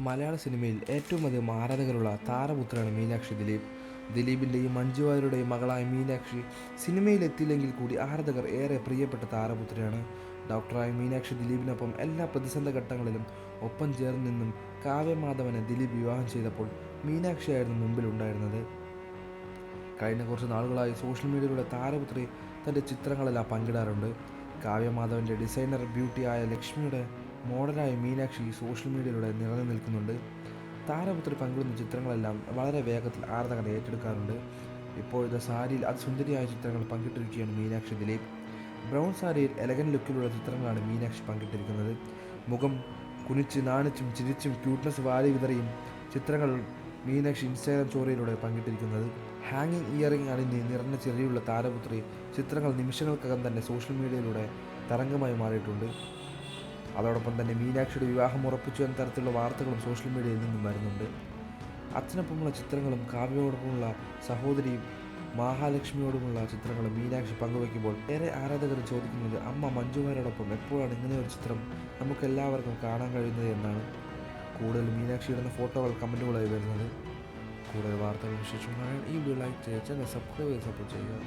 മലയാള സിനിമയിൽ ഏറ്റവും അധികം ആരാധകരുള്ള താരപുത്രിയാണ് മീനാക്ഷി ദിലീപ്. ദിലീപിൻ്റെയും മഞ്ജു വാര്യരുടെയും മകളായ മീനാക്ഷി സിനിമയിലെത്തിയില്ലെങ്കിൽ കൂടി ആരാധകർ ഏറെ പ്രിയപ്പെട്ട താരപുത്രിയാണ്. ഡോക്ടറായ മീനാക്ഷി ദിലീപിനൊപ്പം എല്ലാ പ്രതിസന്ധ ഘട്ടങ്ങളിലും ഒപ്പം ചേർന്ന് നിന്നും കാവ്യമാധവനെ ദിലീപ് വിവാഹം ചെയ്തപ്പോൾ മീനാക്ഷിയായിരുന്നു മുമ്പിലുണ്ടായിരുന്നത്. കഴിഞ്ഞ കുറച്ച് നാളുകളായി സോഷ്യൽ മീഡിയയിലൂടെ താരപുത്രി തൻ്റെ ചിത്രങ്ങളെല്ലാം പങ്കിടാറുണ്ട്. കാവ്യമാധവൻ്റെ ഡിസൈനർ ബ്യൂട്ടിയായ ലക്ഷ്മിയുടെ മോഡലായ മീനാക്ഷി സോഷ്യൽ മീഡിയയിലൂടെ നിറഞ്ഞു നിൽക്കുന്നുണ്ട്. താരപുത്രി പങ്കിടുന്ന ചിത്രങ്ങളെല്ലാം വളരെ വേഗത്തിൽ ആരാധകർ ഏറ്റെടുക്കാറുണ്ട്. ഇപ്പോഴത്തെ സാരിയിൽ അതിസുന്ദരിയായ ചിത്രങ്ങൾ പങ്കിട്ടിരിക്കുകയാണ് മീനാക്ഷി ദിലീപ്. ബ്രൗൺ സാരിയിൽ എലഗൻ ലുക്കിലുള്ള ചിത്രങ്ങളാണ് മീനാക്ഷി പങ്കിട്ടിരിക്കുന്നത്. മുഖം കുനിച്ച് നാണിച്ചും ചിരിച്ചും ക്യൂട്ട്നെസ് വാരി വിതറിയും ചിത്രങ്ങൾ മീനാക്ഷി ഇൻസ്റ്റാഗ്രാം സ്റ്റോറിയിലൂടെ പങ്കിട്ടിരിക്കുന്നത്. ഹാങ്ങിങ് ഇയറിംഗ് അണിഞ്ഞ് നിറഞ്ഞ ചിരിയുള്ള താരപുത്രി ചിത്രങ്ങൾ നിമിഷങ്ങൾക്കകം തന്നെ സോഷ്യൽ മീഡിയയിലൂടെ തരംഗമായി മാറിയിട്ടുണ്ട്. അതോടൊപ്പം തന്നെ മീനാക്ഷിയുടെ വിവാഹം ഉറപ്പിച്ചു എന്ന തരത്തിലുള്ള വാർത്തകളും സോഷ്യൽ മീഡിയയിൽ നിന്നും വരുന്നുണ്ട്. അച്ഛനൊപ്പമുള്ള ചിത്രങ്ങളും കാവ്യയോടൊപ്പമുള്ള സഹോദരി മഹാലക്ഷ്മിയോടുമുള്ള ചിത്രങ്ങളും മീനാക്ഷി പങ്കുവയ്ക്കുമ്പോൾ ഏറെ ആരാധകർ ചോദിക്കുന്നത് അമ്മ മഞ്ജു വാര്യരോടൊപ്പം എപ്പോഴാണ് ഇങ്ങനെ ഒരു ചിത്രം നമുക്കെല്ലാവർക്കും കാണാൻ കഴിയുന്നത് എന്നാണ്. കൂടുതൽ മീനാക്ഷി ഇടുന്ന ഫോട്ടോകൾ കമൻറ്റുകളായി വരുന്നത്. കൂടുതൽ വാർത്തകളും വിശേഷങ്ങളും ഈ വീഡിയോ ലൈക്ക് ചെയ്യുക, ചാനൽ സബ്സ്ക്രൈബ് ചെയ്ത് സപ്പോർട്ട് ചെയ്യുക.